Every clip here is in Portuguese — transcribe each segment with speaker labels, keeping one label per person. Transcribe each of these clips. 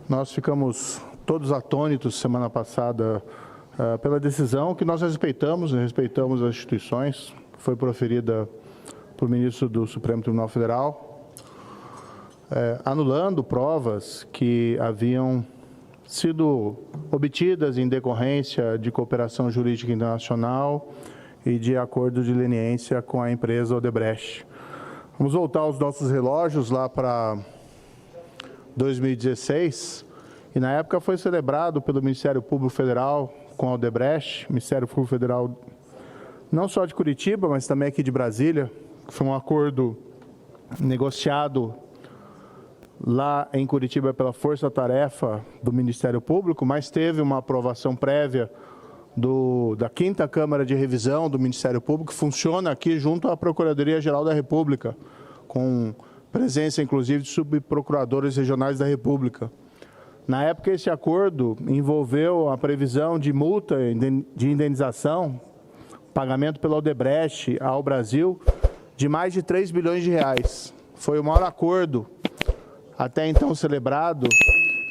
Speaker 1: Nós ficamos todos atônitos semana passada pela decisão que nós respeitamos as instituições, que foi proferida por ministro do Supremo Tribunal Federal, anulando provas que haviam sido obtidas em decorrência de cooperação jurídica internacional e de acordo de leniência com a empresa Odebrecht. Vamos voltar aos nossos relógios lá para 2016, e na época foi celebrado pelo Ministério Público Federal com a Odebrecht, Ministério Público Federal não só de Curitiba, mas também aqui de Brasília, que foi um acordo negociado lá em Curitiba pela força-tarefa do Ministério Público, mas teve uma aprovação prévia da 5ª Câmara de Revisão do Ministério Público, que funciona aqui junto à Procuradoria-Geral da República, com presença, inclusive, de subprocuradores regionais da República. Na época, esse acordo envolveu a previsão de multa de indenização, pagamento pela Odebrecht ao Brasil, de mais de 3 bilhões de reais. Foi o maior acordo, até então celebrado,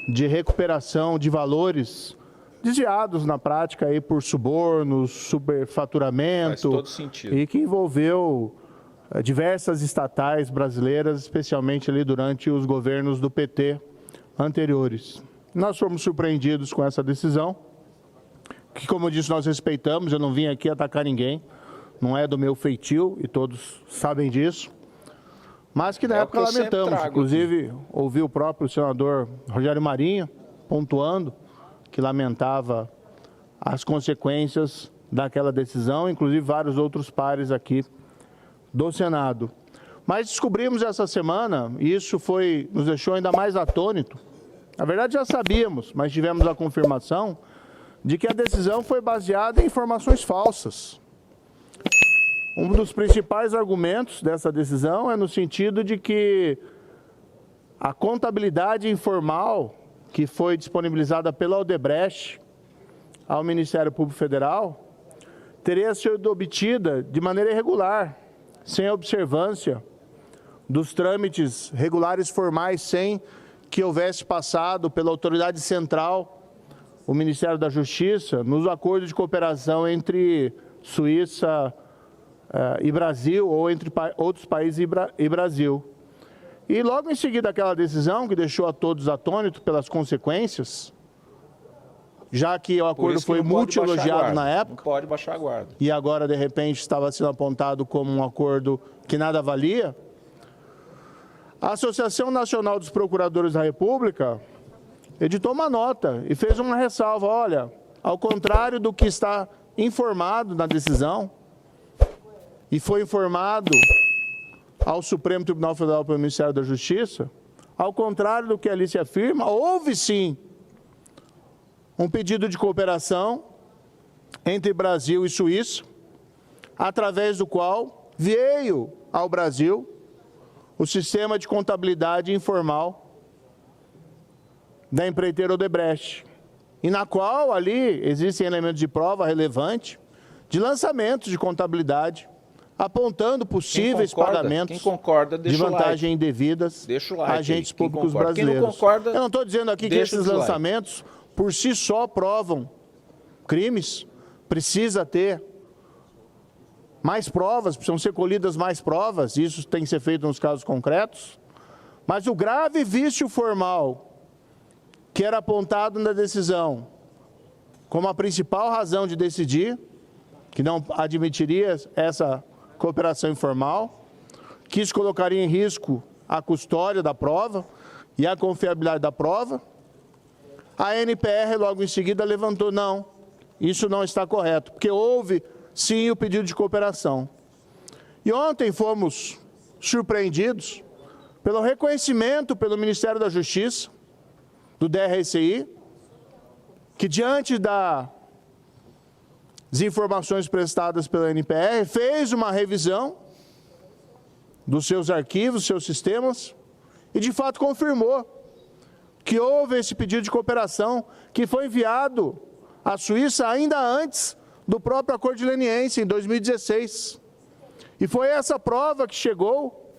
Speaker 1: de recuperação de valores desviados na prática aí por subornos, superfaturamento.
Speaker 2: Faz todo sentido.
Speaker 1: E que envolveu diversas estatais brasileiras, especialmente ali durante os governos do PT anteriores. Nós fomos surpreendidos com essa decisão, que, como eu disse, nós respeitamos. Eu não vim aqui atacar ninguém, não é do meu feitio, e todos sabem disso, mas que na época lamentamos. Inclusive, ouvi o próprio senador Rogério Marinho pontuando que lamentava as consequências daquela decisão, inclusive vários outros pares aqui do Senado. Mas descobrimos essa semana, e isso nos deixou ainda mais atônito. Na verdade, já sabíamos, mas tivemos a confirmação de que a decisão foi baseada em informações falsas. Um dos principais argumentos dessa decisão é no sentido de que a contabilidade informal que foi disponibilizada pela Odebrecht ao Ministério Público Federal teria sido obtida de maneira irregular, sem observância dos trâmites regulares formais, sem que houvesse passado pela autoridade central, o Ministério da Justiça, nos acordos de cooperação entre Suíça e Brasil, ou entre outros países e Brasil. E logo em seguida aquela decisão, que deixou a todos atônitos pelas consequências, já que o acordo foi multi-elogiado na época,
Speaker 2: não pode baixar a guarda,
Speaker 1: e agora, de repente, estava sendo apontado como um acordo que nada valia, a Associação Nacional dos Procuradores da República editou uma nota e fez uma ressalva. Olha, ao contrário do que está informado na decisão, e foi informado ao Supremo Tribunal Federal pelo Ministério da Justiça, ao contrário do que ali se afirma, houve sim um pedido de cooperação entre Brasil e Suíça, através do qual veio ao Brasil o sistema de contabilidade informal da empreiteira Odebrecht, e na qual ali existem elementos de prova relevante de lançamentos de contabilidade, apontando possíveis pagamentos de vantagem indevidas a agentes públicos brasileiros. Eu não estou dizendo aqui que esses lançamentos por si só provam crimes, precisa ter mais provas, precisam ser colhidas mais provas, isso tem que ser feito nos casos concretos, mas o grave vício formal que era apontado na decisão como a principal razão de decidir, que não admitiria essa cooperação informal, que isso colocaria em risco a custódia da prova e a confiabilidade da prova, a NPR logo em seguida levantou, não, isso não está correto, porque houve sim o pedido de cooperação. E ontem fomos surpreendidos pelo reconhecimento pelo Ministério da Justiça, do DRCI, que diante das informações prestadas pela NPR, fez uma revisão dos seus arquivos, seus sistemas, e de fato confirmou que houve esse pedido de cooperação que foi enviado à Suíça ainda antes do próprio acordo de leniência, em 2016. E foi essa prova que chegou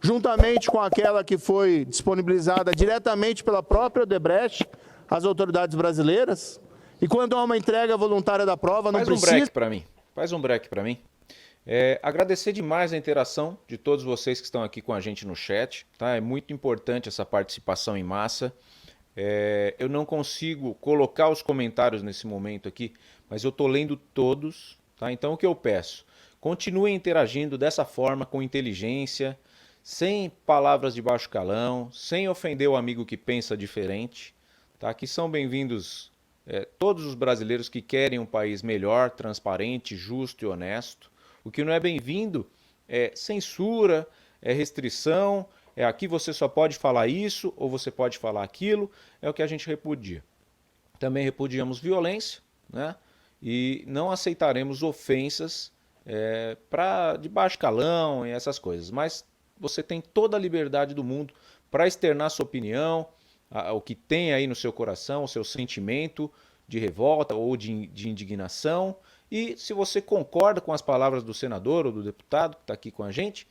Speaker 1: juntamente com aquela que foi disponibilizada diretamente pela própria Odebrecht às autoridades brasileiras. E quando há uma entrega voluntária da prova, não precisa...
Speaker 2: Faz um break para mim. Agradecer demais a interação de todos vocês que estão aqui com a gente no chat. Tá? É muito importante essa participação em massa. Eu não consigo colocar os comentários nesse momento aqui, mas eu estou lendo todos. Tá? Então o que eu peço? Continuem interagindo dessa forma, com inteligência, sem palavras de baixo calão, sem ofender o amigo que pensa diferente. Tá? Que são bem-vindos todos os brasileiros que querem um país melhor, transparente, justo e honesto. O que não é bem-vindo é censura, é restrição, aqui você só pode falar isso ou você pode falar aquilo, é o que a gente repudia. Também repudiamos violência, né? E não aceitaremos ofensas de baixo calão e essas coisas. Mas você tem toda a liberdade do mundo para externar sua opinião, o que tem aí no seu coração, o seu sentimento de revolta ou de indignação. E se você concorda com as palavras do senador ou do deputado que está aqui com a gente,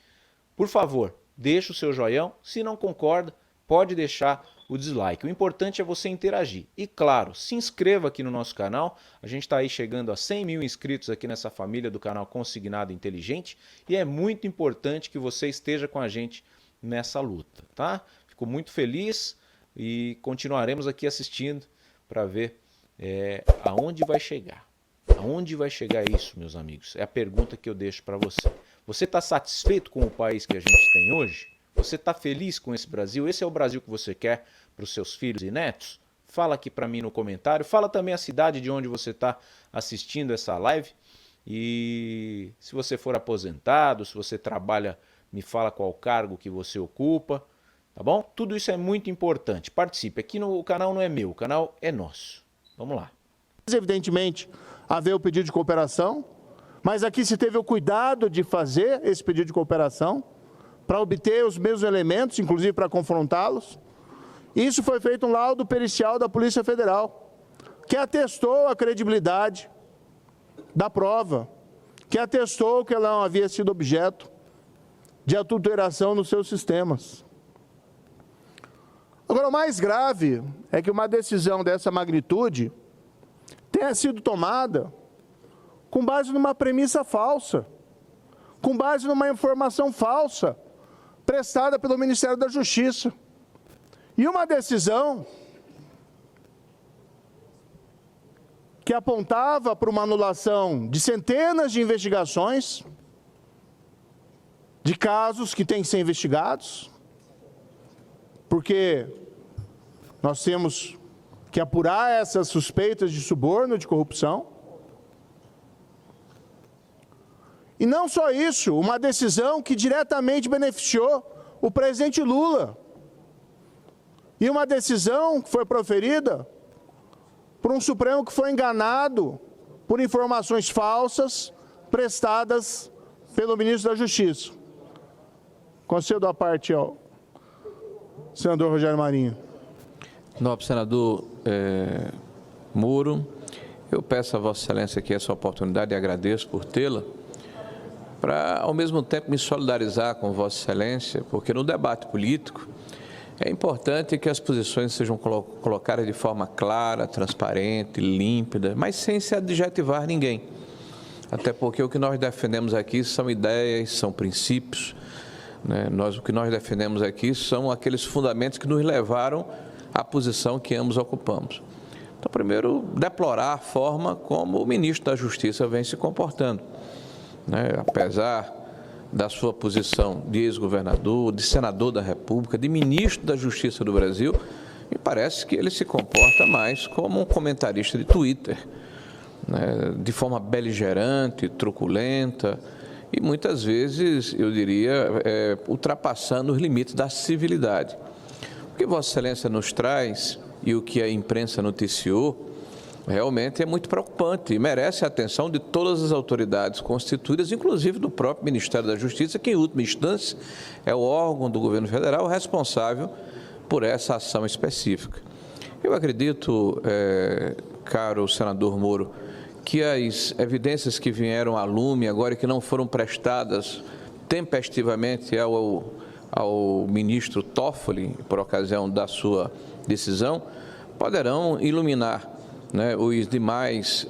Speaker 2: por favor, deixa o seu joião. Se não concorda, pode deixar o dislike. O importante é você interagir. E claro, se inscreva aqui no nosso canal. A gente está aí chegando a 100 mil inscritos aqui nessa família do canal Consignado Inteligente. E é muito importante que você esteja com a gente nessa luta, tá? Fico muito feliz e continuaremos aqui assistindo para ver aonde vai chegar. Aonde vai chegar isso, meus amigos? É a pergunta que eu deixo para você. Você está satisfeito com o país que a gente tem hoje? Você está feliz com esse Brasil? Esse é o Brasil que você quer para os seus filhos e netos? Fala aqui para mim no comentário. Fala também a cidade de onde você está assistindo essa live. E se você for aposentado, se você trabalha, me fala qual cargo que você ocupa. Tá bom? Tudo isso é muito importante. Participe. Aqui o canal não é meu, o canal é nosso. Vamos lá.
Speaker 1: Evidentemente, haver o pedido de cooperação, mas aqui se teve o cuidado de fazer esse pedido de cooperação para obter os mesmos elementos, inclusive para confrontá-los. Isso foi feito um laudo pericial da Polícia Federal, que atestou a credibilidade da prova, que atestou que ela não havia sido objeto de adulteração nos seus sistemas. Agora, o mais grave é que uma decisão dessa magnitude tenha sido tomada com base numa premissa falsa, com base numa informação falsa prestada pelo Ministério da Justiça. E uma decisão que apontava para uma anulação de centenas de investigações, de casos que têm que ser investigados, porque nós temos que apurar essas suspeitas de suborno, de corrupção. E não só isso, uma decisão que diretamente beneficiou o presidente Lula. E uma decisão que foi proferida por um Supremo que foi enganado por informações falsas prestadas pelo ministro da Justiça. Concedo a parte ao senador Rogério Marinho.
Speaker 3: Nobre senador Moro, eu peço a Vossa Excelência aqui essa oportunidade e agradeço por tê-la, para ao mesmo tempo me solidarizar com Vossa Excelência, porque no debate político é importante que as posições sejam colocadas de forma clara, transparente, límpida, mas sem se adjetivar ninguém. Até porque o que nós defendemos aqui são ideias, são princípios, né? O que nós defendemos aqui são aqueles fundamentos que nos levaram à posição que ambos ocupamos. Então, primeiro, deplorar a forma como o ministro da Justiça vem se comportando, né? Apesar da sua posição de ex-governador, de senador da República, de ministro da Justiça do Brasil, me parece que ele se comporta mais como um comentarista de Twitter, né? De forma beligerante, truculenta e muitas vezes, eu diria, ultrapassando os limites da civilidade. O que Vossa Excelência nos traz e o que a imprensa noticiou realmente é muito preocupante e merece a atenção de todas as autoridades constituídas, inclusive do próprio Ministério da Justiça, que em última instância é o órgão do governo federal responsável por essa ação específica. Eu acredito, caro senador Moro, que as evidências que vieram a lume agora e que não foram prestadas tempestivamente ao ao ministro Toffoli, por ocasião da sua decisão, poderão iluminar, né, os demais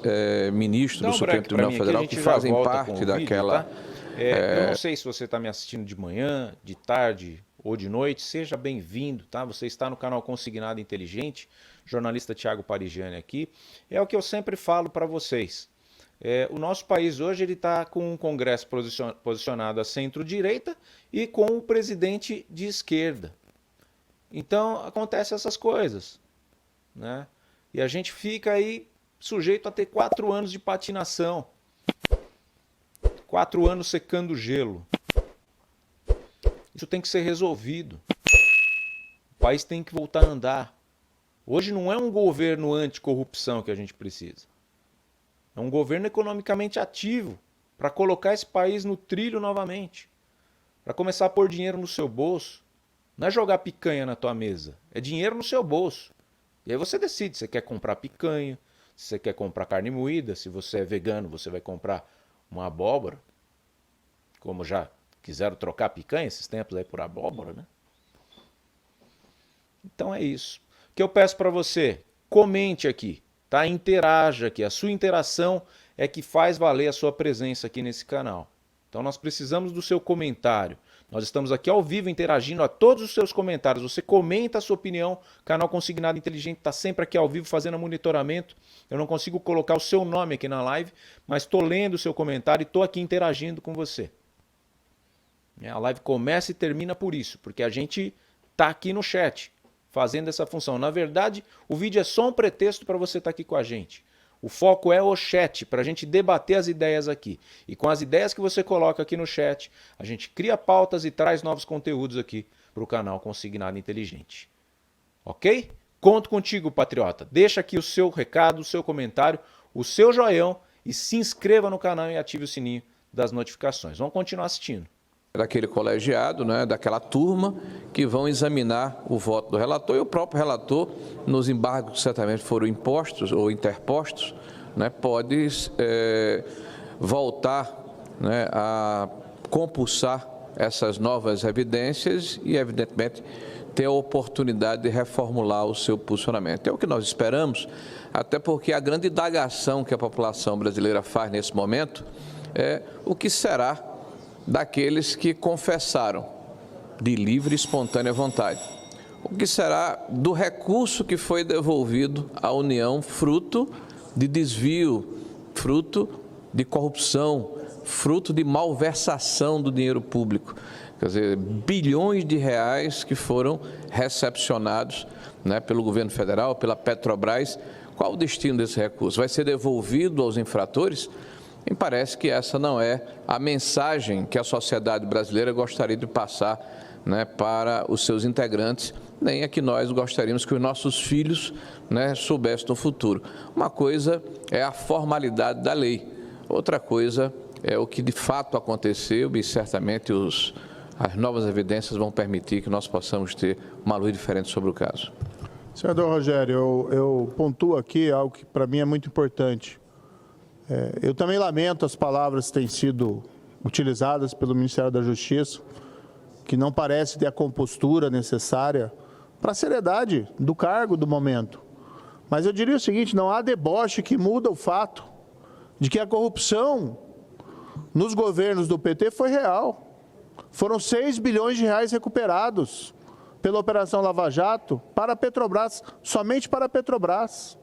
Speaker 3: ministros do Supremo Tribunal Federal que fazem parte daquela...
Speaker 2: Eu não sei se você está me assistindo de manhã, de tarde ou de noite, seja bem-vindo, tá? Você está no canal Consignado Inteligente, jornalista Thiago Parigiani aqui. É o que eu sempre falo para vocês. O nosso país hoje está com um Congresso posicionado à centro-direita e com o presidente de esquerda. Então, acontecem essas coisas, né? E a gente fica aí sujeito a ter 4 anos de patinação. 4 anos secando gelo. Isso tem que ser resolvido. O país tem que voltar a andar. Hoje não é um governo anticorrupção que a gente precisa. É um governo economicamente ativo para colocar esse país no trilho novamente. Para começar a pôr dinheiro no seu bolso. Não é jogar picanha na tua mesa. É dinheiro no seu bolso. E aí você decide se você quer comprar picanha, se você quer comprar carne moída, se você é vegano, você vai comprar uma abóbora. Como já quiseram trocar picanha esses tempos aí por abóbora, né? Então é isso. O que eu peço para você, comente aqui, tá? Interaja aqui. A sua interação é que faz valer a sua presença aqui nesse canal. Então nós precisamos do seu comentário. Nós estamos aqui ao vivo interagindo a todos os seus comentários. Você comenta a sua opinião. O canal Consignado Inteligente está sempre aqui ao vivo fazendo monitoramento. Eu não consigo colocar o seu nome aqui na live, mas estou lendo o seu comentário e estou aqui interagindo com você. A live começa e termina por isso, porque a gente está aqui no chat, fazendo essa função. Na verdade, o vídeo é só um pretexto para você estar aqui com a gente. O foco é o chat, para a gente debater as ideias aqui. E com as ideias que você coloca aqui no chat, a gente cria pautas e traz novos conteúdos aqui para o canal Consignado Inteligente. Ok? Conto contigo, patriota. Deixa aqui o seu recado, o seu comentário, o seu joinha e se inscreva no canal e ative o sininho das notificações. Vamos continuar assistindo.
Speaker 3: Daquele colegiado, né, daquela turma que vão examinar o voto do relator e o próprio relator, nos embargos que certamente foram impostos ou interpostos, né, pode voltar, né, a compulsar essas novas evidências e, evidentemente, ter a oportunidade de reformular o seu posicionamento. É o que nós esperamos, até porque a grande indagação que a população brasileira faz nesse momento é o que será daqueles que confessaram de livre e espontânea vontade. O que será do recurso que foi devolvido à União fruto de desvio, fruto de corrupção, fruto de malversação do dinheiro público. Quer dizer, bilhões de reais que foram recepcionados, né, pelo governo federal, pela Petrobras. Qual o destino desse recurso? Vai ser devolvido aos infratores? Me parece que essa não é a mensagem que a sociedade brasileira gostaria de passar, né, para os seus integrantes, nem a que nós gostaríamos que os nossos filhos, né, soubessem no futuro. Uma coisa é a formalidade da lei, outra coisa é o que de fato aconteceu e certamente as novas evidências vão permitir que nós possamos ter uma luz diferente sobre o caso.
Speaker 1: Senador Rogério, eu pontuo aqui algo que para mim é muito importante. Eu também lamento as palavras que têm sido utilizadas pelo Ministério da Justiça, que não parece ter a compostura necessária para a seriedade do cargo do momento. Mas eu diria o seguinte, não há deboche que muda o fato de que a corrupção nos governos do PT foi real. Foram 6 bilhões de reais recuperados pela Operação Lava Jato para a Petrobras, somente para a Petrobras.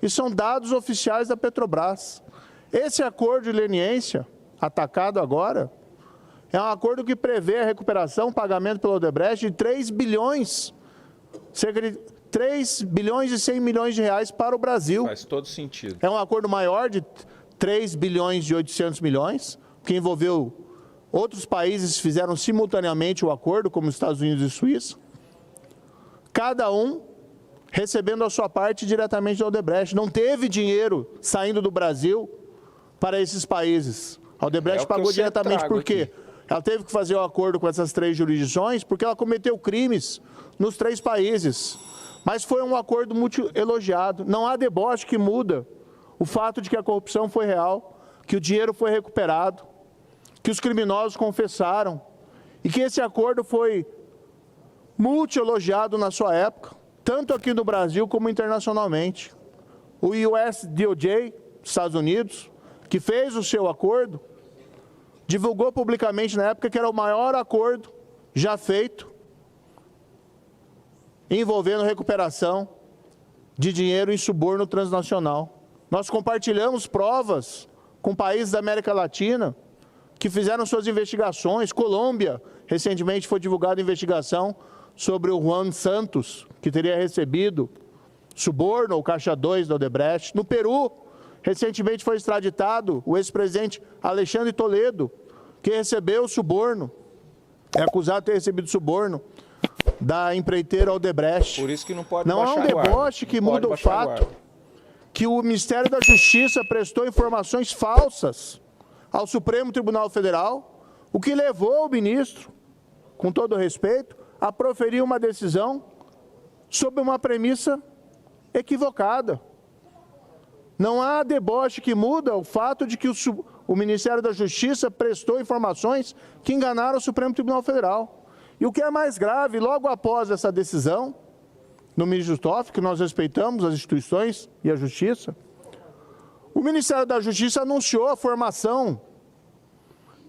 Speaker 1: E são dados oficiais da Petrobras. Esse acordo de leniência, atacado agora, é um acordo que prevê a recuperação, pagamento pelo Odebrecht de 3 bilhões, cerca de 3 bilhões e 100 milhões de reais para o Brasil.
Speaker 2: Faz todo sentido.
Speaker 1: É um acordo maior de 3 bilhões e 800 milhões, que envolveu outros países que fizeram simultaneamente o acordo, como os Estados Unidos e Suíça. Cada um recebendo a sua parte diretamente da Odebrecht. Não teve dinheiro saindo do Brasil para esses países. A Odebrecht pagou diretamente por quê? Ela teve que fazer o acordo com essas 3 jurisdições porque ela cometeu crimes nos 3 países. Mas foi um acordo muito elogiado. Não há deboche que muda o fato de que a corrupção foi real, que o dinheiro foi recuperado, que os criminosos confessaram e que esse acordo foi multi-elogiado na sua época, tanto aqui no Brasil como internacionalmente. O US DOJ, Estados Unidos, que fez o seu acordo, divulgou publicamente na época que era o maior acordo já feito envolvendo recuperação de dinheiro em suborno transnacional. Nós compartilhamos provas com países da América Latina que fizeram suas investigações. Colômbia, recentemente foi divulgada a investigação sobre o Juan Santos, que teria recebido suborno ou caixa 2 da Odebrecht. No Peru, recentemente foi extraditado o ex-presidente Alexandre Toledo, que recebeu suborno, é acusado de ter recebido suborno da empreiteira Odebrecht.
Speaker 2: Por isso que não pode
Speaker 1: Não
Speaker 2: baixar
Speaker 1: é um deboche que muda o fato que o Ministério da Justiça prestou informações falsas ao Supremo Tribunal Federal, o que levou o ministro, com todo respeito, a proferir uma decisão sob uma premissa equivocada. Não há deboche que muda o fato de que o Ministério da Justiça prestou informações que enganaram o Supremo Tribunal Federal. E o que é mais grave, logo após essa decisão, no ministro Toffoli, que nós respeitamos as instituições e a Justiça, o Ministério da Justiça anunciou a formação,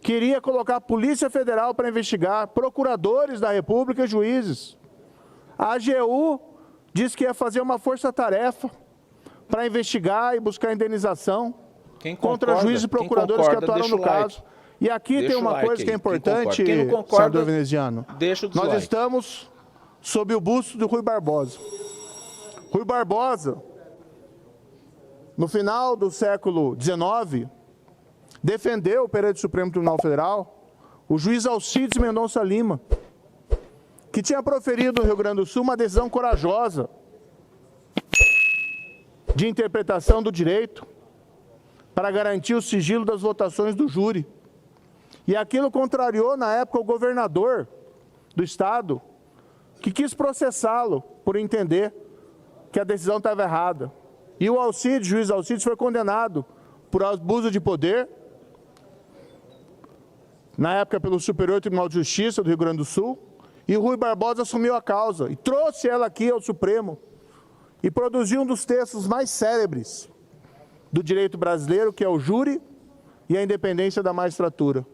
Speaker 1: queria colocar a Polícia Federal para investigar, procuradores da República e juízes. A AGU disse que ia fazer uma força-tarefa para investigar e buscar indenização contra juízes e procuradores que atuaram no caso. E aqui tem uma coisa que é importante, senador Veneziano. Nós estamos sob o busto do Rui Barbosa. Rui Barbosa, no final do século XIX, defendeu perante o Supremo Tribunal Federal o juiz Alcides Mendonça Lima, que tinha proferido no Rio Grande do Sul uma decisão corajosa de interpretação do direito para garantir o sigilo das votações do júri. E aquilo contrariou, na época, o governador do estado, que quis processá-lo por entender que a decisão estava errada. E o Alcides, juiz Alcides, foi condenado por abuso de poder, na época pelo Superior Tribunal de Justiça do Rio Grande do Sul, e o Rui Barbosa assumiu a causa e trouxe ela aqui ao Supremo e produziu um dos textos mais célebres do direito brasileiro, que é o júri e a independência da magistratura.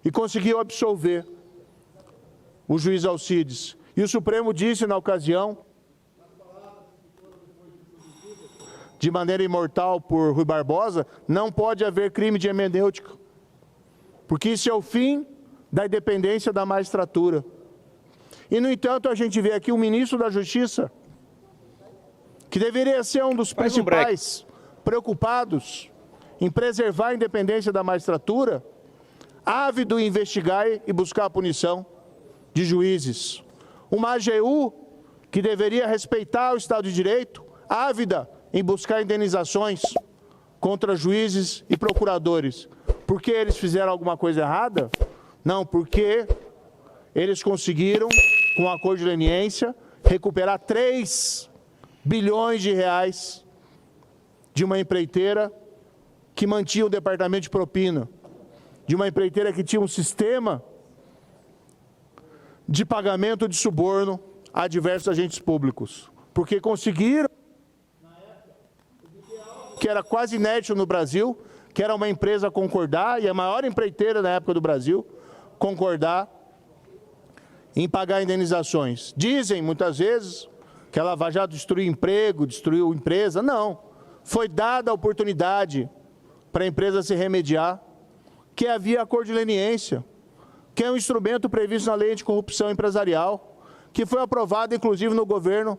Speaker 1: E conseguiu absolver o juiz Alcides. E o Supremo disse na ocasião, de maneira imortal por Rui Barbosa, não pode haver crime de hermenêutica, porque isso é o fim da independência da magistratura. E, no entanto, a gente vê aqui o ministro da Justiça, que deveria ser um dos principais preocupados em preservar a independência da magistratura, ávido em investigar e buscar a punição de juízes. Uma AGU que deveria respeitar o Estado de Direito, ávida em buscar indenizações contra juízes e procuradores. Porque eles fizeram alguma coisa errada? Não, porque eles conseguiram, com um acordo de leniência, recuperar 3 bilhões de reais de uma empreiteira que mantinha o departamento de propina, de uma empreiteira que tinha um sistema de pagamento de suborno a diversos agentes públicos. Porque conseguiram, que era quase inédito no Brasil, que era uma empresa concordar, e a maior empreiteira na época do Brasil, concordar em pagar indenizações. Dizem, muitas vezes, que a Lava Jato destruiu emprego, destruiu empresa. Não. Foi dada a oportunidade para a empresa se remediar, que havia acordo de leniência, que é um instrumento previsto na Lei Anticorrupção Empresarial, que foi aprovado, inclusive, no governo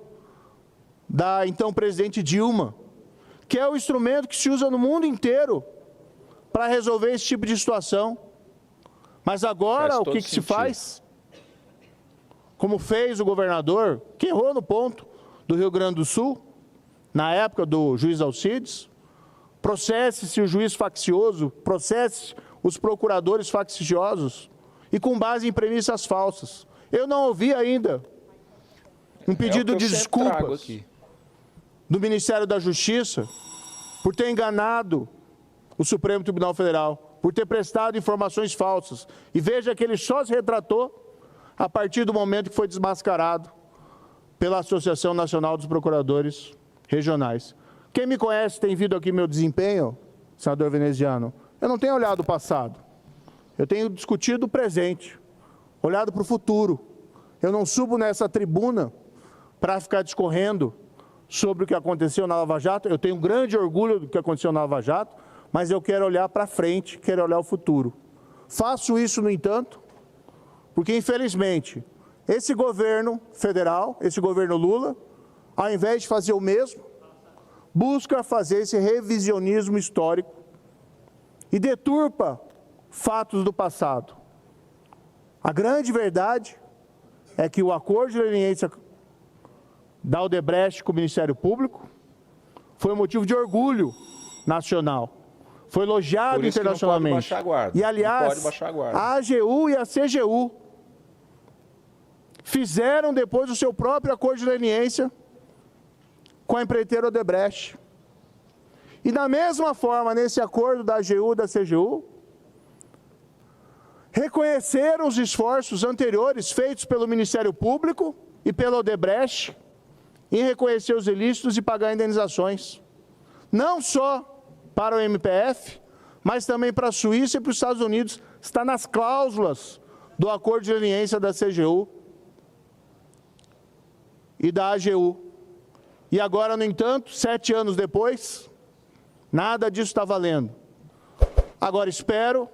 Speaker 1: da então presidente Dilma, que é o instrumento que se usa no mundo inteiro para resolver esse tipo de situação. Mas agora, o que se faz? Como fez o governador, que errou no ponto do Rio Grande do Sul, na época do juiz Alcides, processe-se o juiz faccioso, processe os procuradores facciosos, e com base em premissas falsas. Eu não ouvi ainda um pedido de desculpas do Ministério da Justiça por ter enganado o Supremo Tribunal Federal, por ter prestado informações falsas. E veja que ele só se retratou a partir do momento que foi desmascarado pela Associação Nacional dos Procuradores Regionais. Quem me conhece tem visto aqui meu desempenho, senador Veneziano. Eu não tenho olhado o passado, eu tenho discutido o presente, olhado para o futuro. Eu não subo nessa tribuna para ficar discorrendo sobre o que aconteceu na Lava Jato. Eu tenho grande orgulho do que aconteceu na Lava Jato, mas eu quero olhar para frente, quero olhar o futuro. Faço isso, no entanto, porque, infelizmente, esse governo federal, esse governo Lula, ao invés de fazer o mesmo, busca fazer esse revisionismo histórico e deturpa fatos do passado. A grande verdade é que o acordo de leniência da Odebrecht com o Ministério Público foi motivo de orgulho nacional. Foi elogiado internacionalmente. E, aliás, a AGU e a CGU fizeram depois o seu próprio acordo de leniência com a empreiteira Odebrecht. E, da mesma forma, nesse acordo da AGU e da CGU, reconheceram os esforços anteriores feitos pelo Ministério Público e pela Odebrecht em reconhecer os ilícitos e pagar indenizações. Não só para o MPF, mas também para a Suíça e para os Estados Unidos. Está nas cláusulas do acordo de leniência da CGU e da AGU. E agora, no entanto, 7 anos depois, nada disso está valendo. Agora, espero,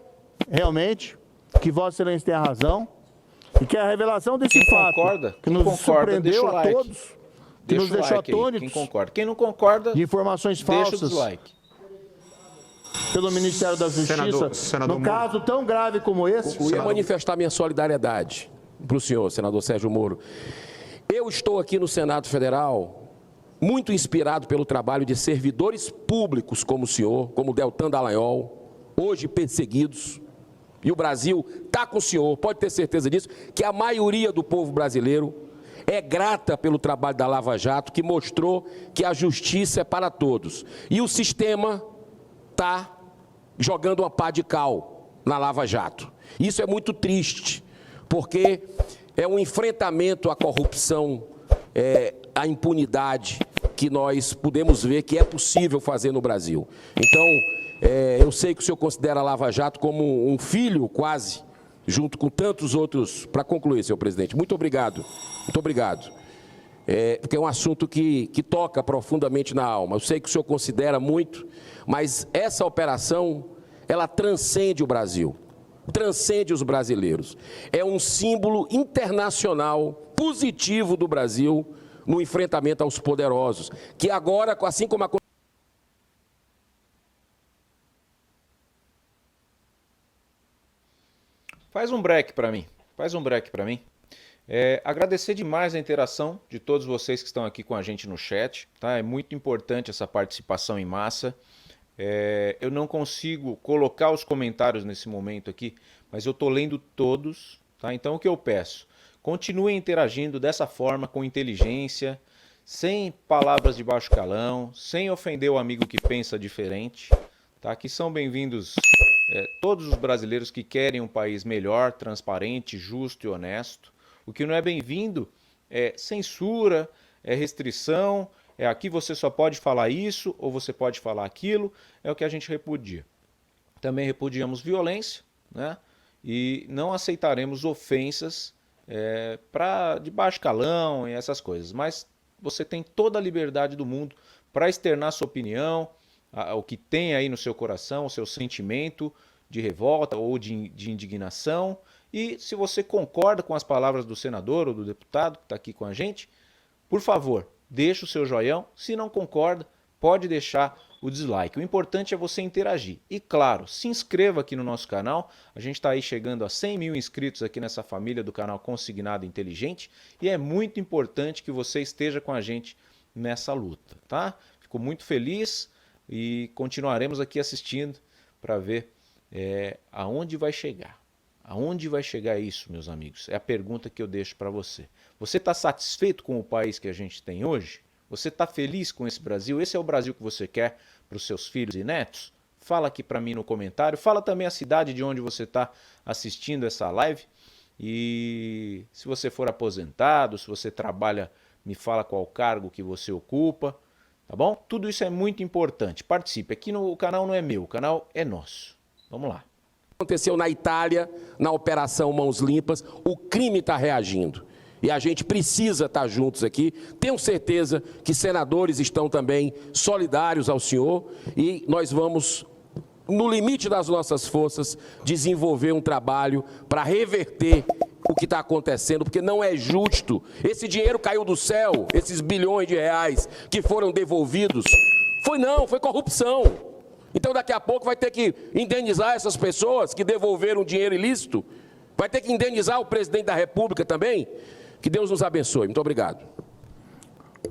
Speaker 1: realmente, que Vossa Excelência tenha razão e que a revelação desse fato, que nos surpreendeu a todos, que nos deixou atônitos,
Speaker 2: quem não concorda,
Speaker 1: de informações falsas pelo Ministério da Justiça, num caso tão grave como esse.
Speaker 4: Eu ia manifestar minha solidariedade para o senhor, senador Sérgio Moro. Eu estou aqui no Senado Federal muito inspirado pelo trabalho de servidores públicos como o senhor, como Deltan Dallagnol, hoje perseguidos. E o Brasil está com o senhor, pode ter certeza disso, que a maioria do povo brasileiro é grata pelo trabalho da Lava Jato, que mostrou que a justiça é para todos. E o sistema está jogando uma pá de cal na Lava Jato. Isso é muito triste, porque é um enfrentamento à corrupção, à impunidade que nós podemos ver que é possível fazer no Brasil. Então, eu sei que o senhor considera a Lava Jato como um filho, quase, junto com tantos outros. Para concluir, senhor presidente, muito obrigado. Muito obrigado. Porque é um assunto que toca profundamente na alma. Eu sei que o senhor considera muito, mas essa operação, ela transcende o Brasil, transcende os brasileiros. É um símbolo internacional positivo do Brasil no enfrentamento aos poderosos, que agora, assim como a...
Speaker 2: Faz um break para mim, agradecer demais a interação de todos vocês que estão aqui com a gente no chat, tá? É muito importante essa participação em massa. Eu não consigo colocar os comentários nesse momento aqui, mas eu estou lendo todos, tá? Então o que eu peço? Continuem interagindo dessa forma, com inteligência, sem palavras de baixo calão, sem ofender o amigo que pensa diferente, tá? Que são bem-vindos todos os brasileiros que querem um país melhor, transparente, justo e honesto. O que não é bem-vindo é censura, é restrição, aqui você só pode falar isso ou você pode falar aquilo, é o que a gente repudia. Também repudiamos violência, né? E não aceitaremos ofensas de baixo calão e essas coisas. Mas você tem toda a liberdade do mundo para externar sua opinião, o que tem aí no seu coração, o seu sentimento de revolta ou de indignação. E se você concorda com as palavras do senador ou do deputado que está aqui com a gente, por favor, deixa o seu joião. Se não concorda, pode deixar o dislike. O importante é você interagir. E claro, se inscreva aqui no nosso canal. A gente está aí chegando a 100 mil inscritos aqui nessa família do canal Consignado Inteligente. E é muito importante que você esteja com a gente nessa luta, tá? Fico muito feliz e continuaremos aqui assistindo para ver aonde vai chegar. Aonde vai chegar isso, meus amigos? É a pergunta que eu deixo para você. Você está satisfeito com o país que a gente tem hoje? Você está feliz com esse Brasil? Esse é o Brasil que você quer para os seus filhos e netos? fala aqui para mim no comentário. Fala também a cidade de onde você está assistindo essa live. E se você for aposentado, se você trabalha, me fala qual cargo que você ocupa, tá bom? Tudo isso é muito importante. Participe. Aqui no canal não é meu, o canal é nosso. Vamos lá.
Speaker 4: Aconteceu na Itália, na Operação Mãos Limpas, o crime está reagindo. E a gente precisa estar juntos aqui. Tenho certeza que senadores estão também solidários ao senhor e nós vamos, no limite das nossas forças, desenvolver um trabalho para reverter o que está acontecendo, porque não é justo. Esse dinheiro caiu do céu, esses bilhões de reais que foram devolvidos. Foi corrupção. Então daqui a pouco vai ter que indenizar essas pessoas que devolveram dinheiro ilícito. Vai ter que indenizar o presidente da República também. Que Deus nos abençoe. Muito obrigado.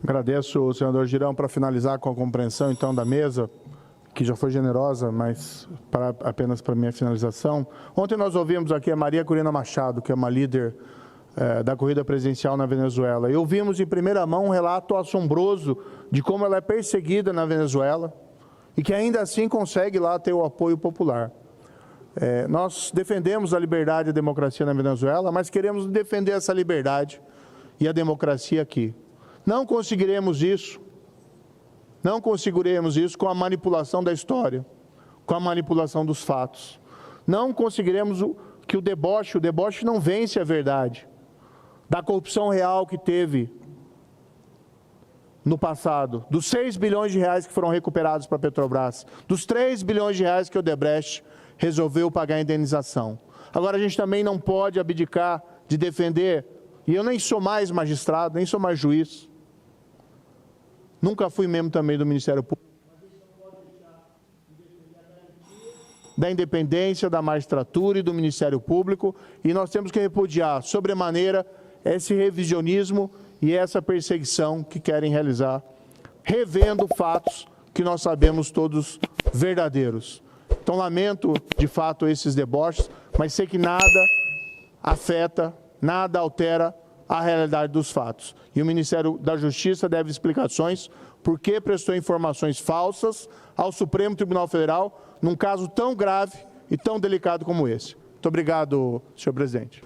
Speaker 1: Agradeço o senador Girão para finalizar com a compreensão, então, da mesa, que já foi generosa, mas apenas para minha finalização. Ontem nós ouvimos aqui a Maria Corina Machado, que é uma líder da corrida presidencial na Venezuela. E ouvimos em primeira mão um relato assombroso de como ela é perseguida na Venezuela e que ainda assim consegue lá ter o apoio popular. Nós defendemos a liberdade e a democracia na Venezuela, mas queremos defender essa liberdade e a democracia aqui. Não conseguiremos isso com a manipulação da história, com a manipulação dos fatos. Não conseguiremos que o deboche não vence a verdade da corrupção real que teve no passado, dos 6 bilhões de reais que foram recuperados para a Petrobras, dos 3 bilhões de reais que o Odebrecht resolveu pagar a indenização. Agora, a gente também não pode abdicar de defender, e eu nem sou mais magistrado, nem sou mais juiz, nunca fui membro também do Ministério Público, da independência da magistratura e do Ministério Público, e nós temos que repudiar sobremaneira esse revisionismo e essa perseguição que querem realizar, revendo fatos que nós sabemos todos verdadeiros. Então, lamento, de fato, esses deboches, mas sei que nada afeta, nada altera a realidade dos fatos. E o Ministério da Justiça deve explicações por que prestou informações falsas ao Supremo Tribunal Federal num caso tão grave e tão delicado como esse. Muito obrigado, senhor presidente.